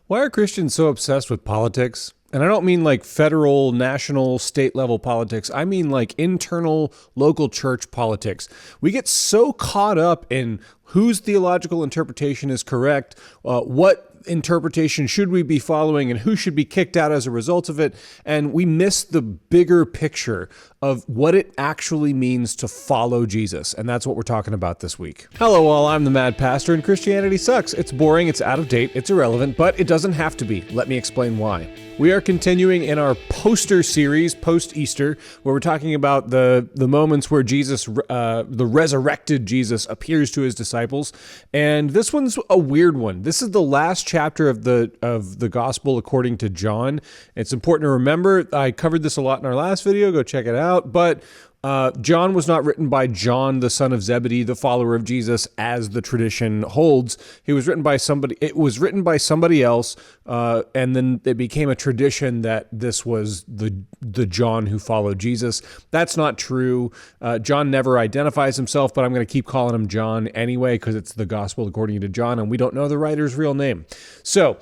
Why are Christians so obsessed with politics? And I don't mean like federal, national, state level politics. I mean like internal, local church politics. We get so caught up in whose theological interpretation is correct, what interpretation should we be following, and who should be kicked out as a result of it. And we miss the bigger picture of what it actually means to follow Jesus. And that's what we're talking about this week. Hello all, I'm the Mad Pastor, and Christianity sucks. It's boring, it's out of date, it's irrelevant, but it doesn't have to be. Let me explain why. We are continuing in our poster series, post-Easter, where we're talking about the moments where Jesus, the resurrected Jesus, appears to his disciples. And this one's a weird one. This is the last chapter of the Gospel according to John. It's important to remember, I covered this a lot in our last video, go check it out, but John was not written by John, the son of Zebedee, the follower of Jesus, as the tradition holds. It was written by somebody else, and then it became a tradition that this was the John who followed Jesus. That's not true. John never identifies himself, but I'm going to keep calling him John anyway because it's the gospel according to John, and we don't know the writer's real name. So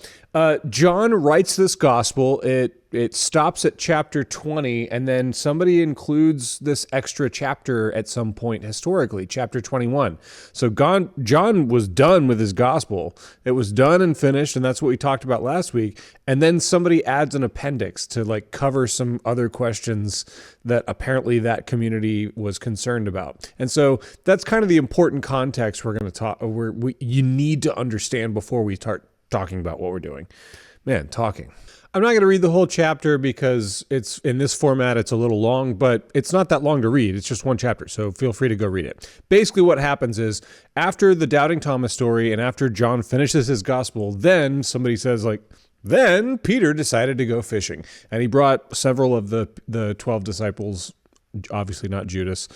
John writes this gospel. It stops at chapter 20, and then somebody includes this extra chapter at some point historically, chapter 21. So John was done with his gospel. It was done and finished, and that's what we talked about last week. And then somebody adds an appendix to like cover some other questions that apparently that community was concerned about. And so that's kind of the important context we're going to talk. You need to understand before we start talking about what we're doing. Man, talking. I'm not going to read the whole chapter because it's in this format, it's a little long, but it's not that long to read. It's just one chapter, so feel free to go read it. Basically what happens is after the Doubting Thomas story and after John finishes his gospel, then somebody says then Peter decided to go fishing, and he brought several of the 12 disciples, obviously not Judas,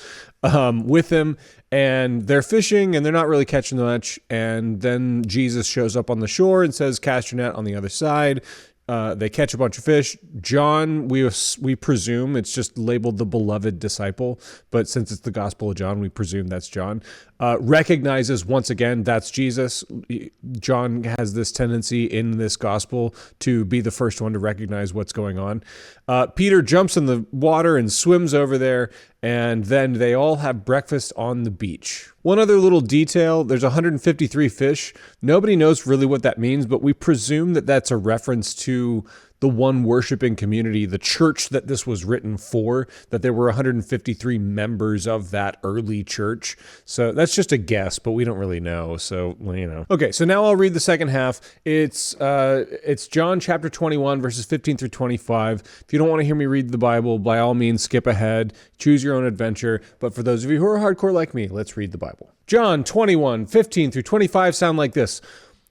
with him, and they're fishing and they're not really catching much. And then Jesus shows up on the shore and says, cast your net on the other side. They catch a bunch of fish. John, we presume it's just labeled the beloved disciple, but since it's the Gospel of John, we presume that's John. Recognizes once again that's Jesus. John has this tendency in this gospel to be the first one to recognize what's going on. Peter jumps in the water and swims over there, and then they all have breakfast on the beach. One other little detail, there's 153 fish. Nobody knows really what that means, but we presume that that's a reference to the one worshiping community, the church that this was written for, that there were 153 members of that early church. So that's just a guess, but we don't really know. So, Okay, so now I'll read the second half. It's John chapter 21, verses 15 through 25. If you don't want to hear me read the Bible, by all means, skip ahead, choose your own adventure. But for those of you who are hardcore like me, let's read the Bible. John 21, 15 through 25 sound like this.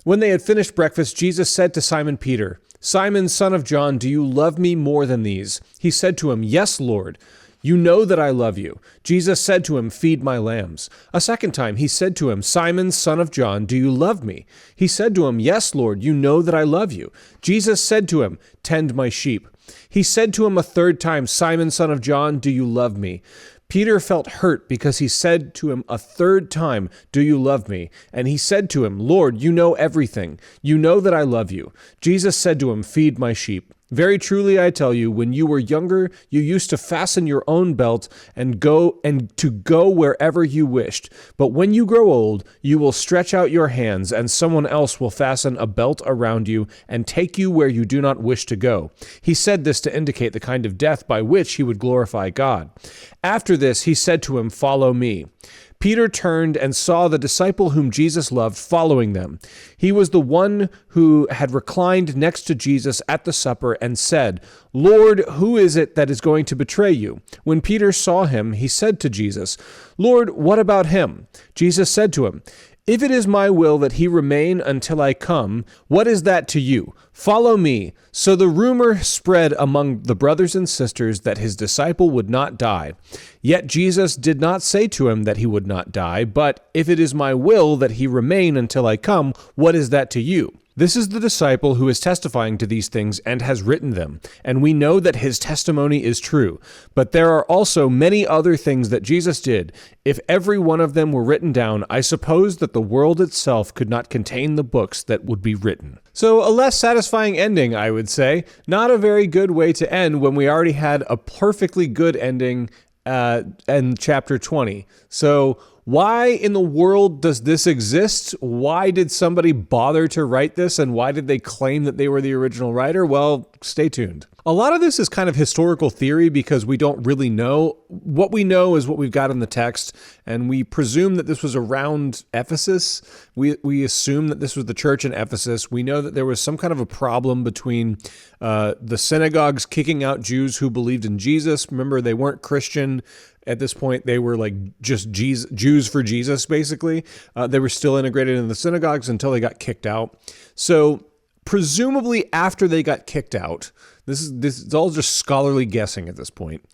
When they had finished breakfast, Jesus said to Simon Peter, Simon, son of John, do you love me more than these? He said to him, Yes, Lord. You know that I love you. Jesus said to him, Feed my lambs. A second time he said to him, Simon, son of John, do you love me? He said to him, Yes, Lord, you know that I love you. Jesus said to him, Tend my sheep. He said to him a third time, Simon, son of John, do you love me? Peter felt hurt because he said to him a third time, Do you love me? And he said to him, Lord, you know everything. You know that I love you. Jesus said to him, Feed my sheep. Very truly, I tell you, when you were younger, you used to fasten your own belt and go wherever you wished. But when you grow old, you will stretch out your hands, and someone else will fasten a belt around you and take you where you do not wish to go. He said this to indicate the kind of death by which he would glorify God. After this, he said to him, Follow me. Peter turned and saw the disciple whom Jesus loved following them. He was the one who had reclined next to Jesus at the supper and said, Lord, who is it that is going to betray you? When Peter saw him, he said to Jesus, Lord, what about him? Jesus said to him, If it is my will that he remain until I come, what is that to you? Follow me. So the rumor spread among the brothers and sisters that his disciple would not die. Yet Jesus did not say to him that he would not die, but if it is my will that he remain until I come, what is that to you? This is the disciple who is testifying to these things and has written them, and we know that his testimony is true. But there are also many other things that Jesus did. If every one of them were written down, I suppose that the world itself could not contain the books that would be written. So a less satisfying ending, I would say. Not a very good way to end when we already had a perfectly good ending in chapter 20. So why in the world does this exist? Why did somebody bother to write this? And why did they claim that they were the original writer? Well, stay tuned. A lot of this is kind of historical theory because we don't really know. What we know is what we've got in the text, and we presume that this was around Ephesus. We assume that this was the church in Ephesus. We know that there was some kind of a problem between the synagogues kicking out Jews who believed in Jesus. Remember, they weren't Christian at this point. They were like just Jews for Jesus, basically. They were still integrated in the synagogues until they got kicked out. So presumably after they got kicked out, this is all just scholarly guessing at this point,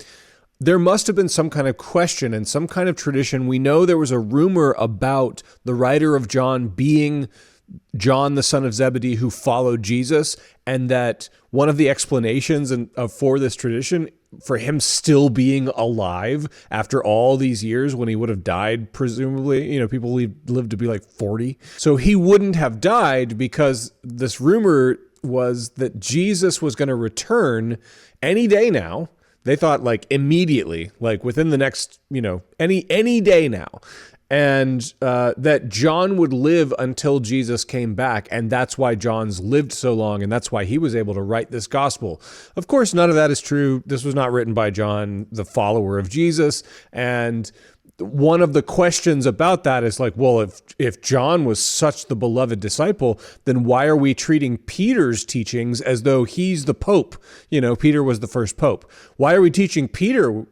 there must have been some kind of question and some kind of tradition. We know there was a rumor about the writer of John being John, the son of Zebedee, who followed Jesus, and that one of the explanations for this tradition, for him still being alive after all these years when he would have died, presumably, people lived to be like 40. So he wouldn't have died because this rumor was that Jesus was going to return any day now. They thought like immediately, like within the next, any day now. And that John would live until Jesus came back. And that's why John's lived so long. And that's why he was able to write this gospel. Of course, none of that is true. This was not written by John, the follower of Jesus. And one of the questions about that is like, well, if John was such the beloved disciple, then why are we treating Peter's teachings as though he's the Pope? Peter was the first Pope. Why are we teaching Peter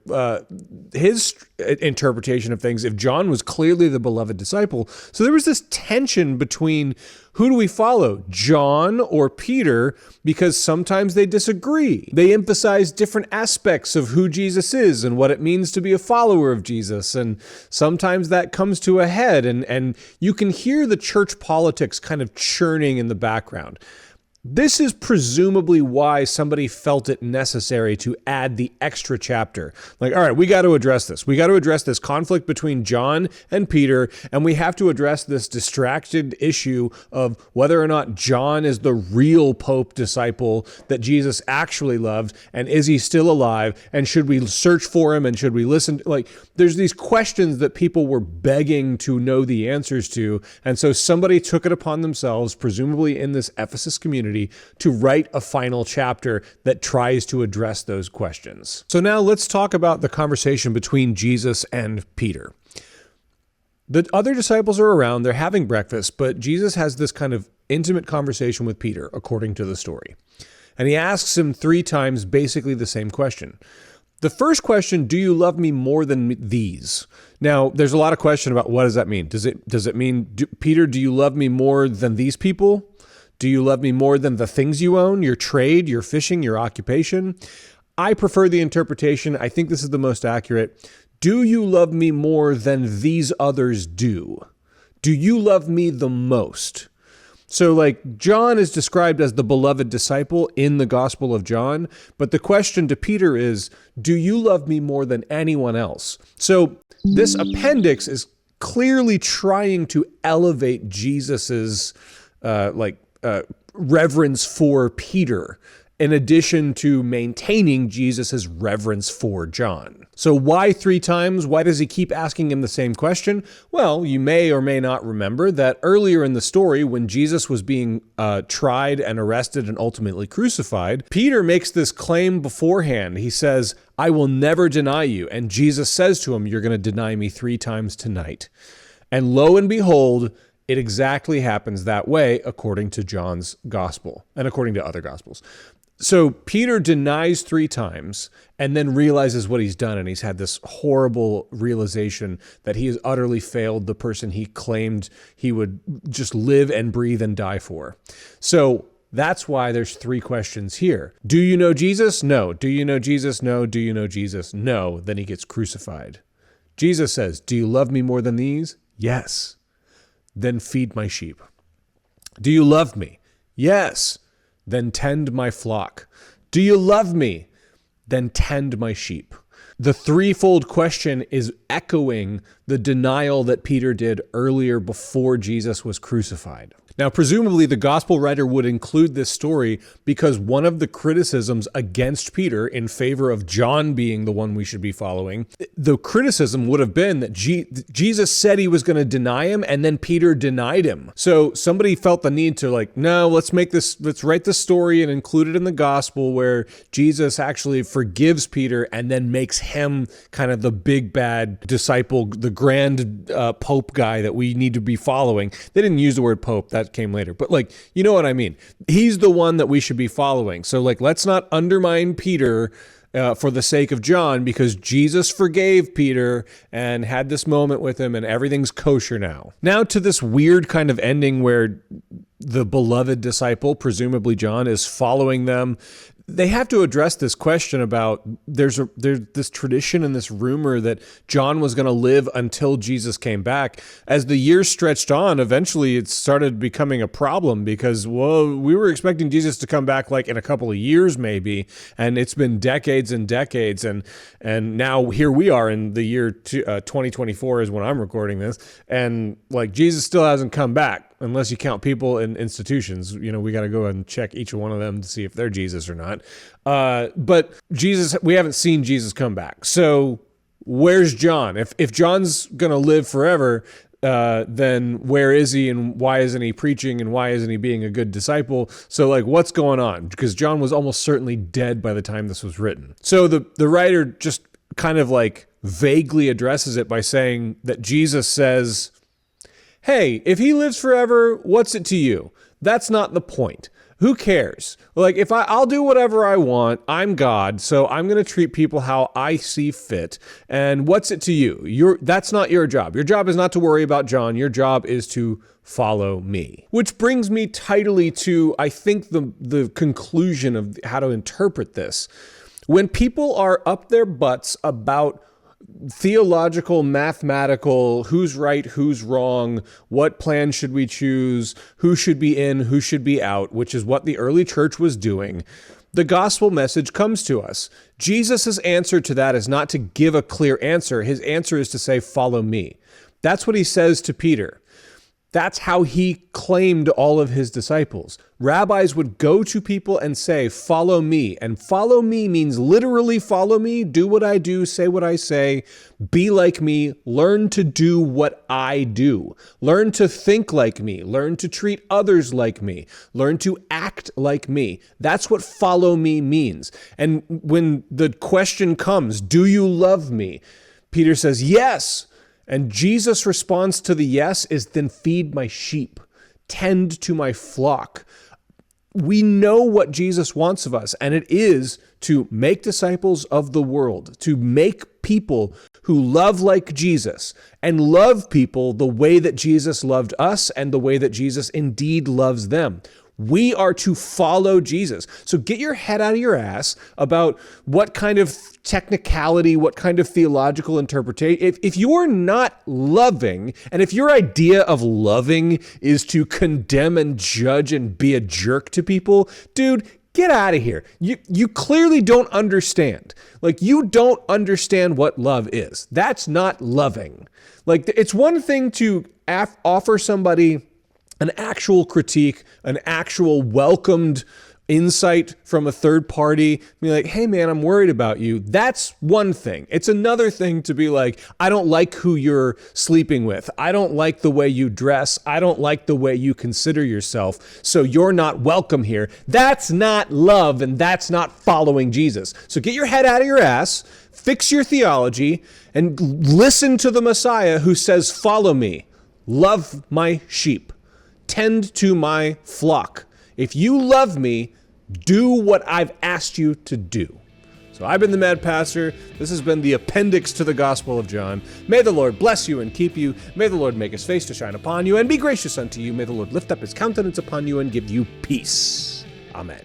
his interpretation of things if John was clearly the beloved disciple? So there was this tension between who do we follow, John or Peter, because sometimes they disagree. They emphasize different aspects of who Jesus is and what it means to be a follower of Jesus. And sometimes that comes to a head, and you can hear the church politics kind of churning in the background. This is presumably why somebody felt it necessary to add the extra chapter. Like, all right, we got to address this. We got to address this conflict between John and Peter, and we have to address this distracted issue of whether or not John is the real Pope disciple that Jesus actually loved, and is he still alive, and should we search for him, and should we listen? Like, there's these questions that people were begging to know the answers to, and so somebody took it upon themselves, presumably in this Ephesus community, to write a final chapter that tries to address those questions. So now let's talk about the conversation between Jesus and Peter. The other disciples are around, they're having breakfast, but Jesus has this kind of intimate conversation with Peter, according to the story. And he asks him 3 times basically the same question. The first question, do you love me more than these? Now, there's a lot of question about what does that mean? Does it mean, Peter, do you love me more than these people? Do you love me more than the things you own, your trade, your fishing, your occupation? I prefer the interpretation. I think this is the most accurate. Do you love me more than these others do? Do you love me the most? So like John is described as the beloved disciple in the Gospel of John, but the question to Peter is, do you love me more than anyone else? So this appendix is clearly trying to elevate Jesus's reverence for Peter, in addition to maintaining Jesus's reverence for John. So why 3 times? Why does he keep asking him the same question? Well, you may or may not remember that earlier in the story, when Jesus was being tried and arrested and ultimately crucified, Peter makes this claim beforehand. He says, I will never deny you. And Jesus says to him, you're going to deny me 3 times tonight. And lo and behold, it exactly happens that way according to John's gospel and according to other gospels. So Peter denies 3 times and then realizes what he's done. And he's had this horrible realization that he has utterly failed the person he claimed he would just live and breathe and die for. So that's why there's 3 questions here. Do you know Jesus? No. Do you know Jesus? No. Do you know Jesus? No. Then he gets crucified. Jesus says, do you love me more than these? Yes. Then feed my sheep. Do you love me? Yes. Then tend my flock. Do you love me? Then tend my sheep. The threefold question is echoing the denial that Peter did earlier before Jesus was crucified. Now, presumably the gospel writer would include this story because one of the criticisms against Peter in favor of John being the one we should be following, the criticism would have been that Jesus said he was going to deny him, and then Peter denied him. So somebody felt the need to no, let's write this story and include it in the gospel where Jesus actually forgives Peter and then makes him kind of the big bad disciple, the grand pope guy that we need to be following. They didn't use the word pope, that came later, but you know what I mean. He's the one that we should be following. So let's not undermine Peter for the sake of John, because Jesus forgave Peter and had this moment with him and everything's kosher now. Now to this weird kind of ending where the beloved disciple, presumably John, is following them. They have to address this question about there's this tradition and this rumor that John was going to live until Jesus came back. As the years stretched on, eventually it started becoming a problem because, we were expecting Jesus to come back in a couple of years maybe, and it's been decades and decades, and now here we are in the year 2024 is when I'm recording this, and Jesus still hasn't come back. Unless you count people in institutions, we got to go and check each one of them to see if they're Jesus or not. But Jesus, we haven't seen Jesus come back. So where's John? If John's going to live forever, then where is he, and why isn't he preaching, and why isn't he being a good disciple? So what's going on? Because John was almost certainly dead by the time this was written. So the writer just kind of vaguely addresses it by saying that Jesus says, hey, if he lives forever, what's it to you? That's not the point. Who cares? If I'll do whatever I want, I'm God, so I'm going to treat people how I see fit. And what's it to you? That's not your job. Your job is not to worry about John. Your job is to follow me. Which brings me tidily to, I think, the conclusion of how to interpret this. When people are up their butts about theological, mathematical, who's right, who's wrong, what plan should we choose, who should be in, who should be out, which is what the early church was doing, the gospel message comes to us. Jesus' answer to that is not to give a clear answer. His answer is to say, follow me. That's what he says to Peter. That's how he claimed all of his disciples. Rabbis would go to people and say, follow me. And follow me means literally follow me, do what I do, say what I say, be like me, learn to do what I do. Learn to think like me, learn to treat others like me, learn to act like me. That's what follow me means. And when the question comes, do you love me? Peter says, yes. And Jesus' response to the yes is, then feed my sheep, tend to my flock. We know what Jesus wants of us, and it is to make disciples of the world, to make people who love like Jesus and love people the way that Jesus loved us and the way that Jesus indeed loves them. We are to follow Jesus. So get your head out of your ass about what kind of technicality, what kind of theological interpretation. If you're not loving, and if your idea of loving is to condemn and judge and be a jerk to people, dude, get out of here. You clearly don't understand. You don't understand what love is. That's not loving. It's one thing to offer somebody an actual critique, an actual welcomed insight from a third party, be like, hey man, I'm worried about you. That's one thing. It's another thing to be like, I don't like who you're sleeping with. I don't like the way you dress. I don't like the way you consider yourself. So you're not welcome here. That's not love, and that's not following Jesus. So get your head out of your ass, fix your theology, and listen to the Messiah who says, follow me, love my sheep, tend to my flock. If you love me, do what I've asked you to do. So I've been the Mad Pastor. This has been the appendix to the Gospel of John. May the Lord bless you and keep you. May the Lord make his face to shine upon you and be gracious unto you. May the Lord lift up his countenance upon you and give you peace. Amen.